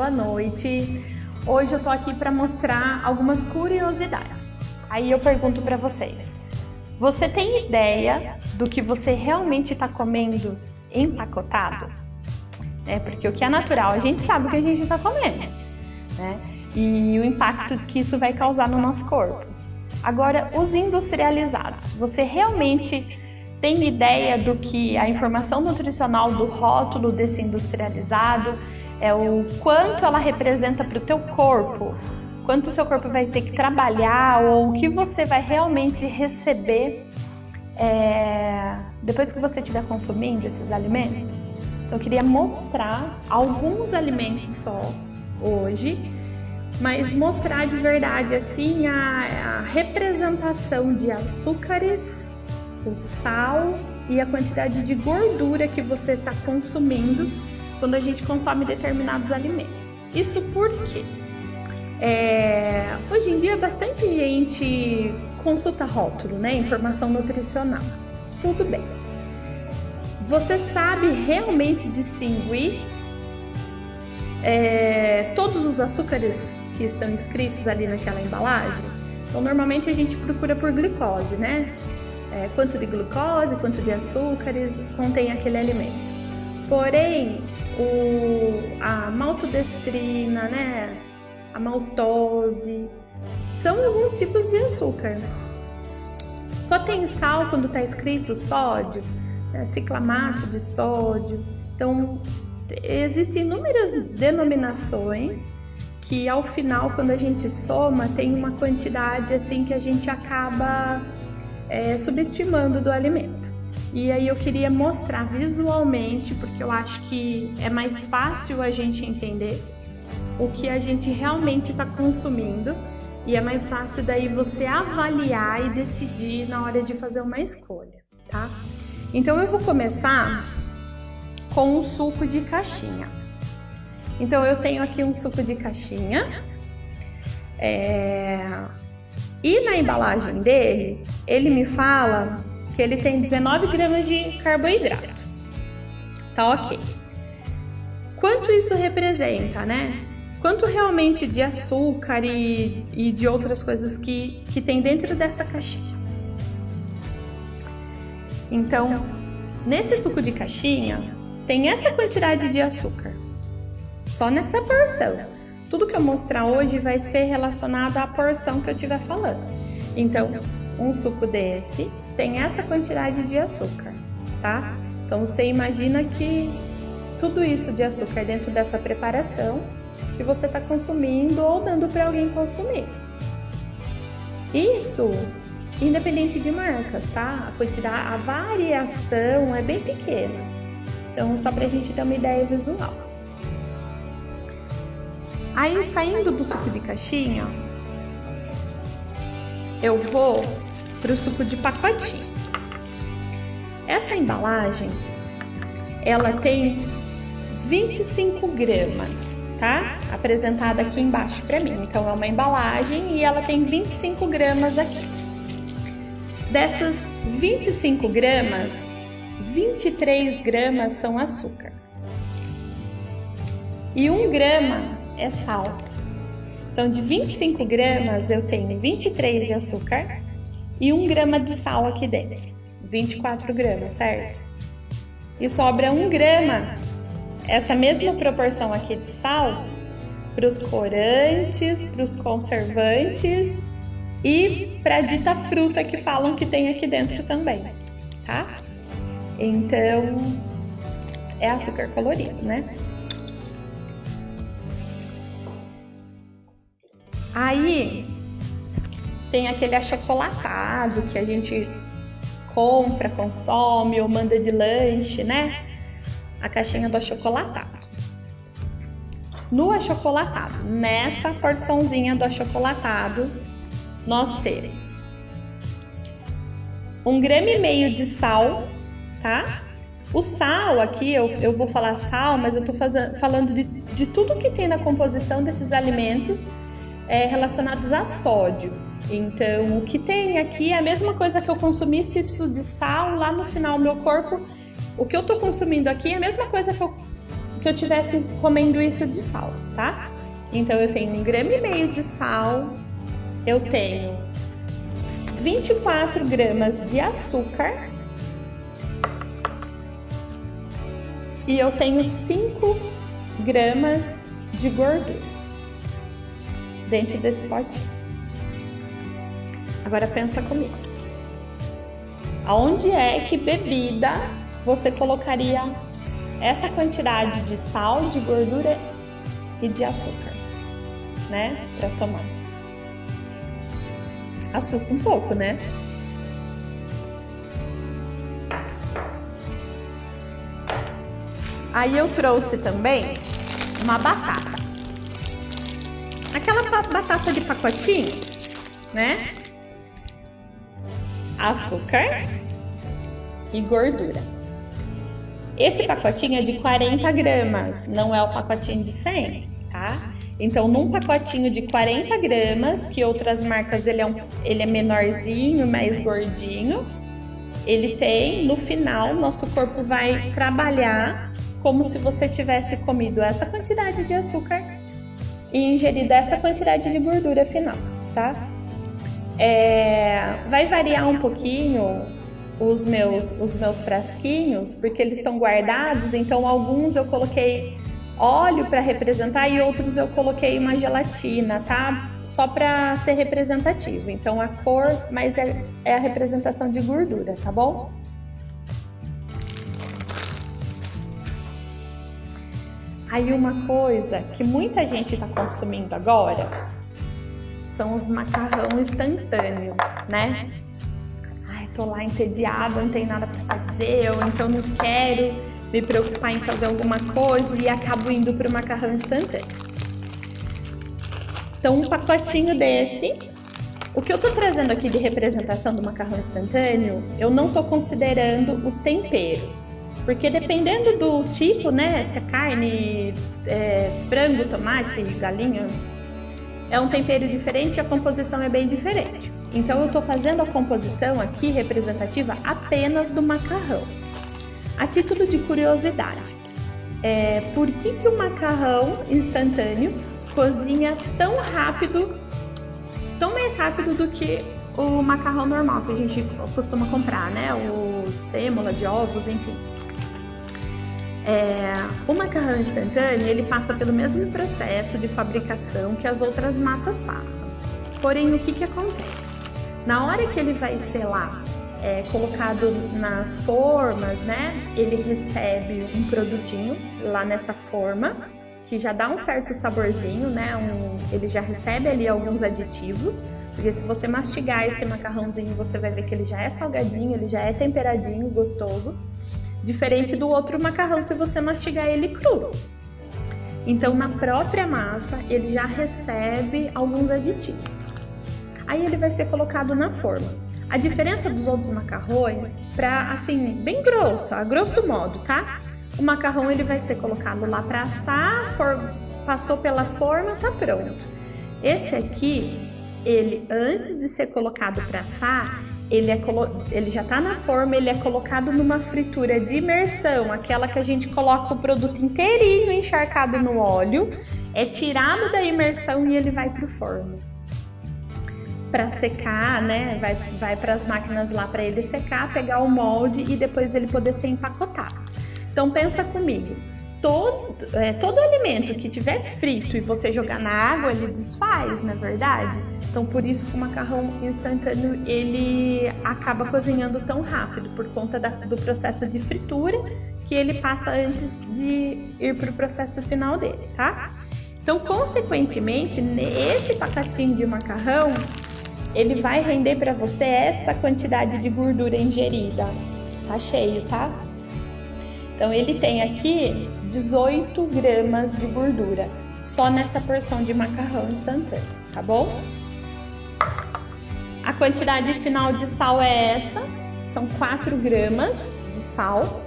boa noite. Hoje eu tô aqui para mostrar algumas curiosidades. Aí eu pergunto para vocês: você tem ideia do que você realmente está comendo empacotado? Porque o que é natural a gente sabe o que a gente está comendo, né? E o impacto que isso vai causar no nosso corpo. Agora, os industrializados, você realmente tem ideia do que a informação nutricional do rótulo desse industrializado é o quanto ela representa para o teu corpo? Quanto o seu corpo vai ter que trabalhar ou o que você vai realmente receber depois que você estiver consumindo esses alimentos? Então, eu queria mostrar alguns alimentos só hoje, mas mostrar de verdade assim a representação de açúcares, o sal e a quantidade de gordura que você está consumindo quando a gente consome determinados alimentos. Isso porque hoje em dia bastante gente consulta rótulo, né? Informação nutricional. Tudo bem. Você sabe realmente distinguir todos os açúcares que estão inscritos ali naquela embalagem? Então, normalmente a gente procura por glicose, né? Quanto de glucose, quanto de açúcares contém aquele alimento. Porém, a maltodestrina, né? A maltose, são alguns tipos de açúcar. Só tem sal quando está escrito sódio, ciclamato de sódio. Então, existem inúmeras denominações que ao final, quando a gente soma, tem uma quantidade assim que a gente acaba subestimando do alimento. E aí eu queria mostrar visualmente, porque eu acho que é mais fácil a gente entender o que a gente realmente está consumindo e é mais fácil daí você avaliar e decidir na hora de fazer uma escolha, tá? Então eu vou começar com o suco de caixinha. Então eu tenho aqui um suco de caixinha e na embalagem dele, ele me fala que ele tem 19 gramas de carboidrato. Tá ok. Quanto isso representa, né? Quanto realmente de açúcar e de outras coisas que tem dentro dessa caixinha. Então, nesse suco de caixinha, tem essa quantidade de açúcar. Só nessa porção. Tudo que eu mostrar hoje vai ser relacionado à porção que eu estiver falando. Então, um suco desse tem essa quantidade de açúcar, tá? Então, você imagina que tudo isso de açúcar dentro dessa preparação que você está consumindo ou dando para alguém consumir. Isso, independente de marcas, tá? A quantidade, a variação é bem pequena. Então, só para a gente ter uma ideia visual. Aí, saindo do suco de caixinha, eu vou para o suco de pacotinho. Essa embalagem, ela tem 25 gramas, tá? Apresentada aqui embaixo para mim. Então, é uma embalagem e ela tem 25 gramas aqui. Dessas 25 gramas, 23 gramas são açúcar. E 1 grama é sal. Então, de 25 gramas, eu tenho 23 de açúcar e 1 grama de sal aqui dentro. 24 gramas, certo? E sobra 1 grama, essa mesma proporção aqui de sal, para os corantes, para os conservantes e para a dita fruta que falam que tem aqui dentro também, tá? Então, é açúcar colorido, né? Aí, tem aquele achocolatado que a gente compra, consome ou manda de lanche, né? A caixinha do achocolatado. No achocolatado, nessa porçãozinha do achocolatado, nós temos 1,5 gramas de sal, tá? O sal aqui, eu vou falar sal, mas eu tô falando de tudo que tem na composição desses alimentos relacionados a sódio. Então, o que tem aqui é a mesma coisa que eu consumisse isso de sal lá no final do meu corpo. O que eu tô consumindo aqui é a mesma coisa que eu que eu tivesse comendo isso de sal, tá? Então eu tenho 1,5 gramas de sal, eu tenho 24 gramas de açúcar e eu tenho 5 gramas de gordura dentro desse potinho. Agora pensa comigo. Aonde é que bebida você colocaria essa quantidade de sal, de gordura e de açúcar, né, para tomar? Assusta um pouco, né? Aí eu trouxe também uma batata. Aquela batata de pacotinho, né? Açúcar e gordura. Esse pacotinho é de 40 gramas, não é o pacotinho de 100, tá? Então, num pacotinho de 40 gramas, que outras marcas ele é menorzinho, mais gordinho, ele tem, no final, nosso corpo vai trabalhar como se você tivesse comido essa quantidade de açúcar e ingerido essa quantidade de gordura final, tá? Vai variar um pouquinho os meus frasquinhos, porque eles estão guardados, então alguns eu coloquei óleo para representar e outros eu coloquei uma gelatina, tá? Só para ser representativo. Então a cor, mas é a representação de gordura, tá bom? Aí uma coisa que muita gente está consumindo agora são os macarrão instantâneo, né? Ai, tô lá entediada, não tem nada para fazer, ou então não quero me preocupar em fazer alguma coisa e acabo indo para o macarrão instantâneo. Então, um pacotinho desse, o que eu tô trazendo aqui de representação do macarrão instantâneo, eu não tô considerando os temperos, porque dependendo do tipo, né, se é carne, frango, tomate, galinha, é um tempero diferente e a composição é bem diferente. Então, eu tô fazendo a composição aqui representativa apenas do macarrão. A título de curiosidade, por que o macarrão instantâneo cozinha tão rápido, tão mais rápido do que o macarrão normal que a gente costuma comprar, né? O sêmola de ovos, enfim. O macarrão instantâneo, ele passa pelo mesmo processo de fabricação que as outras massas passam. Porém, o que acontece? Na hora que ele vai ser lá colocado nas formas, né? Ele recebe um produtinho lá nessa forma, que já dá um certo saborzinho, né? Ele já recebe ali alguns aditivos, porque se você mastigar esse macarrãozinho, você vai ver que ele já é salgadinho, ele já é temperadinho, gostoso, diferente do outro macarrão se você mastigar ele cru. Então, na própria massa, ele já recebe alguns aditivos. Aí ele vai ser colocado na forma. A diferença dos outros macarrões, assim, bem grosso, a grosso modo, tá? O macarrão ele vai ser colocado lá para assar, passou pela forma, tá pronto. Esse aqui, ele antes de ser colocado para assar, ele já tá na forma, ele é colocado numa fritura de imersão, aquela que a gente coloca o produto inteirinho encharcado no óleo, é tirado da imersão e ele vai pro forno para secar, né? Vai para as máquinas lá para ele secar, pegar o molde e depois ele poder ser empacotado. Então pensa comigo, todo alimento que tiver frito e você jogar na água, ele desfaz, não é verdade? Então por isso que o macarrão instantâneo ele acaba cozinhando tão rápido, por conta do processo de fritura que ele passa antes de ir para o processo final dele, tá? Então consequentemente, nesse pacotinho de macarrão, ele vai render para você essa quantidade de gordura ingerida. Tá cheio, tá? Então ele tem aqui 18 gramas de gordura, só nessa porção de macarrão instantâneo, tá bom? A quantidade final de sal é essa, são 4 gramas de sal.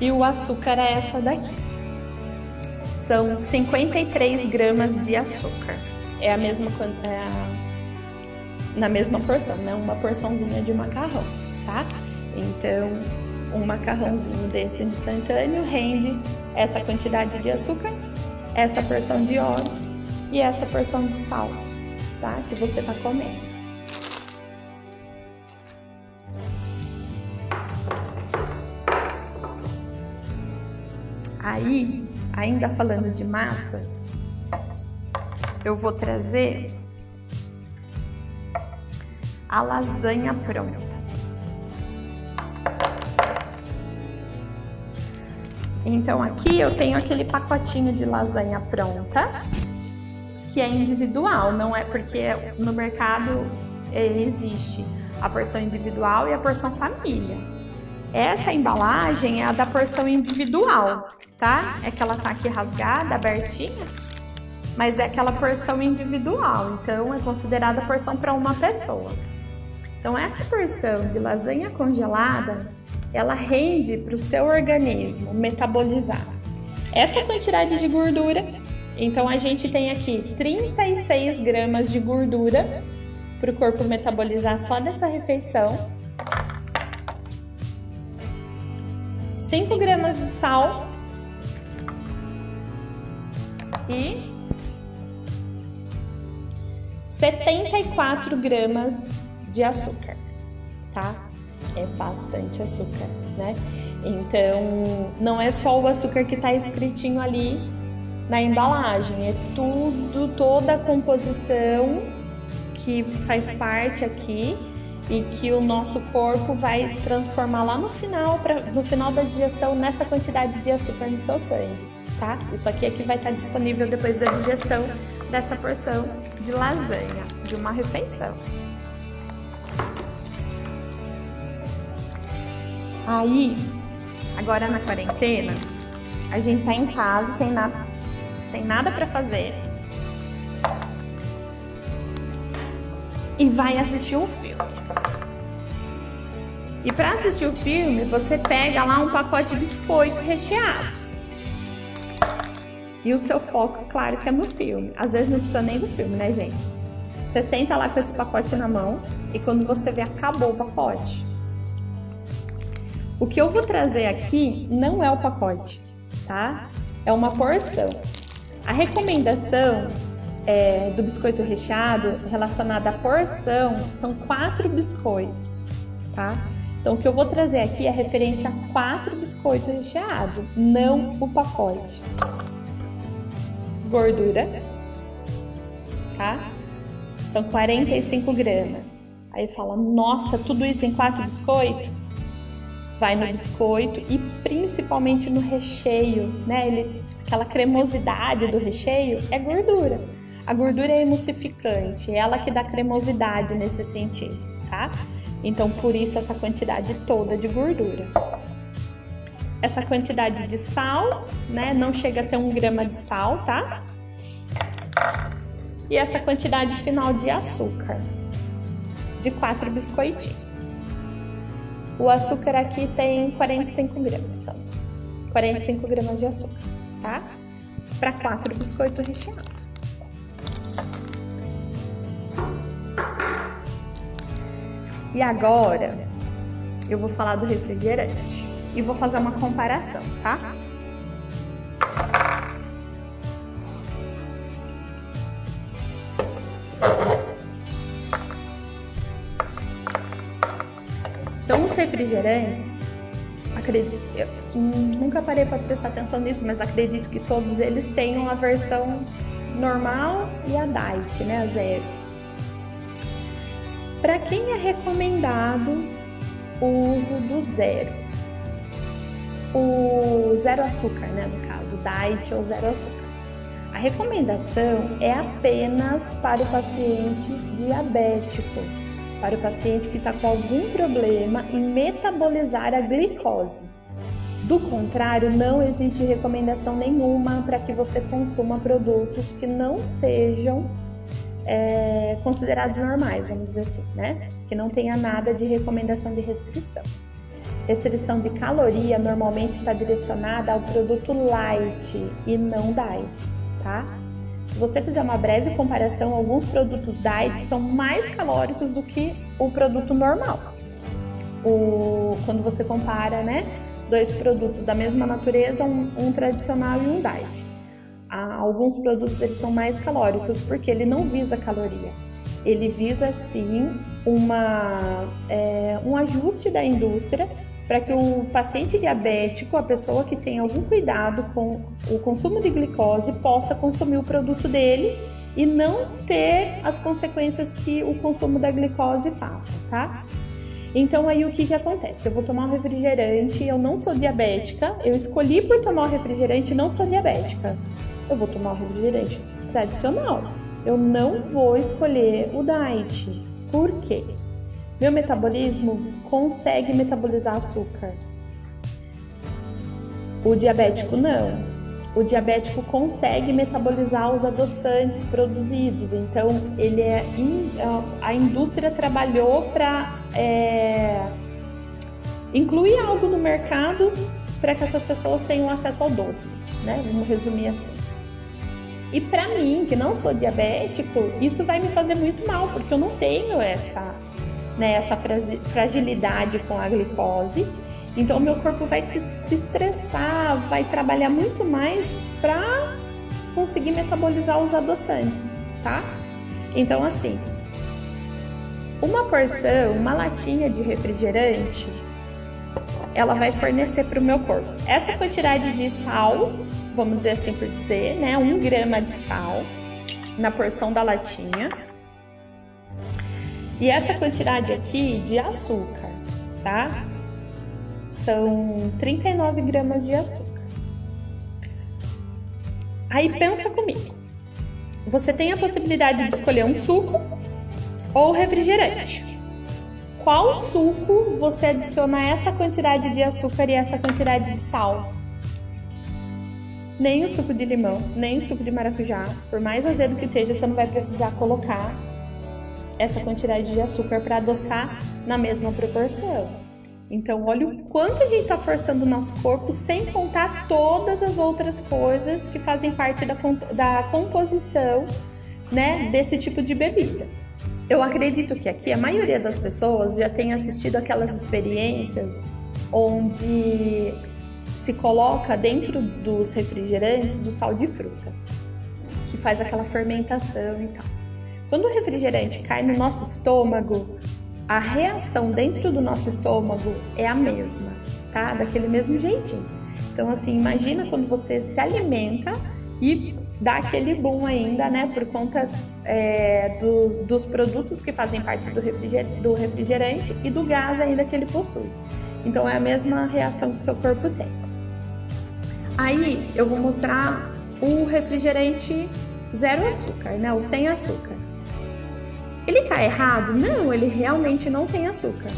E o açúcar é essa daqui. São 53 gramas de açúcar. É a mesma na mesma porção, né? Uma porçãozinha de macarrão, tá? Então, um macarrãozinho desse instantâneo rende essa quantidade de açúcar, essa porção de óleo e essa porção de sal, tá? Que você tá comendo. Aí, ainda falando de massas, eu vou trazer a lasanha pronta. Então aqui eu tenho aquele pacotinho de lasanha pronta, que é individual, não é porque no mercado existe a porção individual e a porção família. Essa embalagem é a da porção individual, tá? É que ela tá aqui rasgada, abertinha, mas é aquela porção individual, então é considerada porção para uma pessoa. Então essa porção de lasanha congelada, ela rende para o seu organismo metabolizar essa quantidade de gordura. Então a gente tem aqui 36 gramas de gordura para o corpo metabolizar só dessa refeição, 5 gramas de sal e 74 gramas de açúcar, tá? É bastante açúcar, né? Então, não é só o açúcar que tá escritinho ali na embalagem, é tudo, toda a composição que faz parte aqui e que o nosso corpo vai transformar lá no final da digestão nessa quantidade de açúcar no seu sangue, tá? Isso aqui é que vai estar disponível depois da digestão dessa porção de lasanha, de uma refeição. Aí, agora na quarentena, a gente tá em casa sem nada pra fazer e vai assistir um filme. E para assistir o filme, você pega lá um pacote de biscoito recheado. E o seu foco, claro, que é no filme. Às vezes não precisa nem do filme, né, gente? Você senta lá com esse pacote na mão e quando você vê, acabou o pacote. O que eu vou trazer aqui não é o pacote, tá? É uma porção. A recomendação do biscoito recheado relacionada à porção são 4 biscoitos, tá? Então, o que eu vou trazer aqui é referente a 4 biscoitos recheados, não o pacote. Gordura, tá? São 45 gramas. Aí fala, nossa, tudo isso em 4 biscoitos? Vai no biscoito e principalmente no recheio, né? Aquela cremosidade do recheio é gordura. A gordura é emulsificante, é ela que dá cremosidade nesse sentido, tá? Então, por isso essa quantidade toda de gordura. Essa quantidade de sal, né? Não chega a ter 1 grama de sal, tá? E essa quantidade final de açúcar, de 4 biscoitinhos. O açúcar aqui tem 45 gramas, então. 45 gramas de açúcar, tá? Para 4 biscoitos recheados. E agora, eu vou falar do refrigerante e vou fazer uma comparação, tá? Então, os refrigerantes, eu nunca parei para prestar atenção nisso, mas acredito que todos eles tenham a versão normal e a diet, né, a zero. Para quem é recomendado o uso do zero? O zero açúcar, né, no caso, diet ou zero açúcar. A recomendação é apenas para o paciente diabético, para o paciente que está com algum problema em metabolizar a glicose. Do contrário, não existe recomendação nenhuma para que você consuma produtos que não sejam considerados normais, vamos dizer assim, né? Que não tenha nada de recomendação de restrição. Restrição de caloria normalmente está direcionada ao produto light e não diet, tá? Se você fizer uma breve comparação, alguns produtos diet são mais calóricos do que o produto normal. quando você compara, né, dois produtos da mesma natureza, um tradicional e um diet. Alguns produtos eles são mais calóricos porque ele não visa caloria. Ele visa sim um ajuste da indústria para que o paciente diabético, a pessoa que tem algum cuidado com o consumo de glicose, possa consumir o produto dele e não ter as consequências que o consumo da glicose faça, tá? Então aí o que acontece? Eu vou tomar um refrigerante, eu não sou diabética, eu escolhi por tomar o refrigerante, não sou diabética. Eu vou tomar o refrigerante tradicional. Eu não vou escolher o diet. Por quê? Meu metabolismo consegue metabolizar açúcar. O diabético não. O diabético consegue metabolizar os adoçantes produzidos. Então, a indústria trabalhou para incluir algo no mercado para que essas pessoas tenham acesso ao doce, né? Vamos resumir assim. E para mim, que não sou diabético, isso vai me fazer muito mal, porque eu não tenho essa fragilidade com a glicose. Então, o meu corpo vai se estressar, vai trabalhar muito mais para conseguir metabolizar os adoçantes, tá? Então, assim, uma latinha de refrigerante, ela vai fornecer para o meu corpo essa quantidade de sal, vamos dizer assim por dizer, né? 1 grama de sal na porção da latinha. E essa quantidade aqui de açúcar, tá? São 39 gramas de açúcar. Aí pensa comigo. Você tem a possibilidade de escolher um suco ou refrigerante. Qual suco você adiciona essa quantidade de açúcar e essa quantidade de sal? Nem o suco de limão, nem o suco de maracujá. Por mais azedo que esteja, você não vai precisar colocar essa quantidade de açúcar para adoçar na mesma proporção. Então, olha o quanto a gente está forçando o nosso corpo, sem contar todas as outras coisas que fazem parte da composição, né, desse tipo de bebida. Eu acredito que aqui a maioria das pessoas já tem assistido aquelas experiências onde se coloca dentro dos refrigerantes o sal de fruta, que faz aquela fermentação e tal. Quando o refrigerante cai no nosso estômago, a reação dentro do nosso estômago é a mesma, tá? Daquele mesmo jeitinho. Então, assim, imagina quando você se alimenta e dá aquele boom ainda, né? Por conta dos produtos que fazem parte do refrigerante e do gás ainda que ele possui. Então, é a mesma reação que o seu corpo tem. Aí, eu vou mostrar o refrigerante zero açúcar, né? O sem açúcar. Ele tá errado? Não, ele realmente não tem açúcar.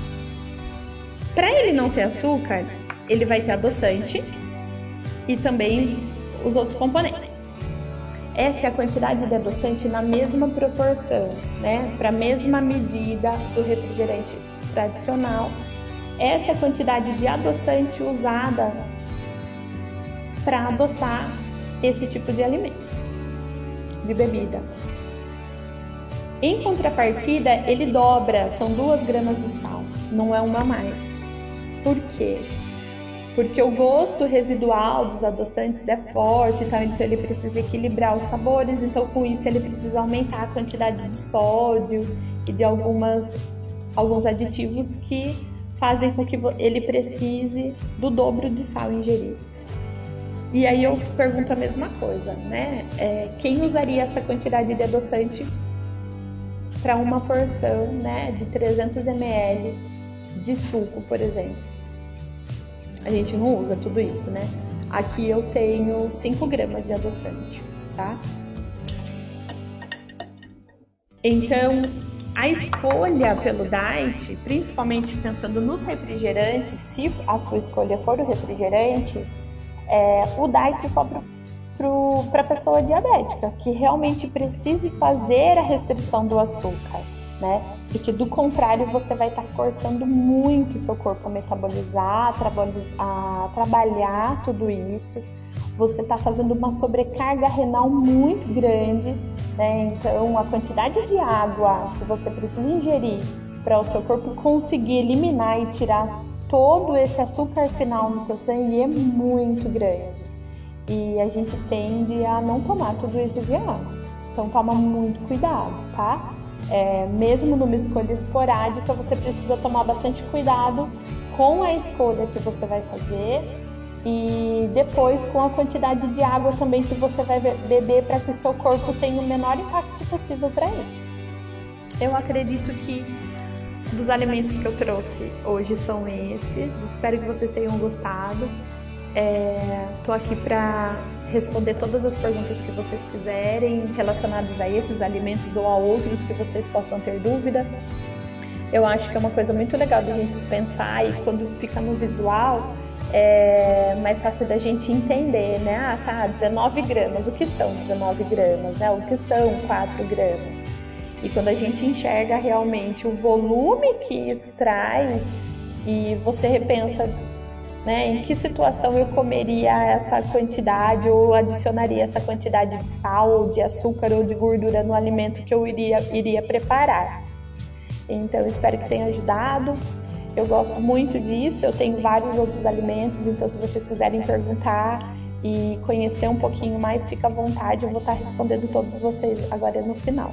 Para ele não ter açúcar, ele vai ter adoçante e também os outros componentes. Essa é a quantidade de adoçante na mesma proporção, né? Para a mesma medida do refrigerante tradicional. Essa é a quantidade de adoçante usada para adoçar esse tipo de alimento, de bebida. Em contrapartida, ele dobra, são 2 gramas de sal, não é uma a mais. Por quê? Porque o gosto residual dos adoçantes é forte, então ele precisa equilibrar os sabores, então com isso ele precisa aumentar a quantidade de sódio e de alguns aditivos que fazem com que ele precise do dobro de sal ingerido. E aí eu pergunto a mesma coisa, né? Quem usaria essa quantidade de adoçante para uma porção, né, de 300 ml de suco, por exemplo? A gente não usa tudo isso, né? Aqui eu tenho 5 gramas de adoçante, tá? Então, a escolha pelo diet, principalmente pensando nos refrigerantes, se a sua escolha for o refrigerante, o diet só para a pessoa diabética, que realmente precise fazer a restrição do açúcar, né? Porque do contrário você vai estar forçando muito o seu corpo a metabolizar, a trabalhar tudo isso. Você está fazendo uma sobrecarga renal muito grande, né? Então a quantidade de água que você precisa ingerir para o seu corpo conseguir eliminar e tirar todo esse açúcar final no seu sangue é muito grande. E a gente tende a não tomar tudo isso de água. Então toma muito cuidado, tá? Mesmo numa escolha esporádica, você precisa tomar bastante cuidado com a escolha que você vai fazer e depois com a quantidade de água também que você vai beber para que o seu corpo tenha o menor impacto possível para isso. Eu acredito que dos alimentos que eu trouxe hoje são esses. Espero que vocês tenham gostado. Tô aqui para responder todas as perguntas que vocês quiserem relacionadas a esses alimentos ou a outros que vocês possam ter dúvida. Eu acho que é uma coisa muito legal da gente pensar e quando fica no visual é mais fácil da gente entender, né? Ah, tá, 19 gramas. O que são 19 gramas? Né? O que são 4 gramas? E quando a gente enxerga realmente o volume que isso traz e você repensa, né, em que situação eu comeria essa quantidade ou adicionaria essa quantidade de sal ou de açúcar ou de gordura no alimento que eu iria preparar. Então, espero que tenha ajudado. Eu gosto muito disso, eu tenho vários outros alimentos, então se vocês quiserem perguntar e conhecer um pouquinho mais, fica à vontade, eu vou estar respondendo todos vocês agora no final.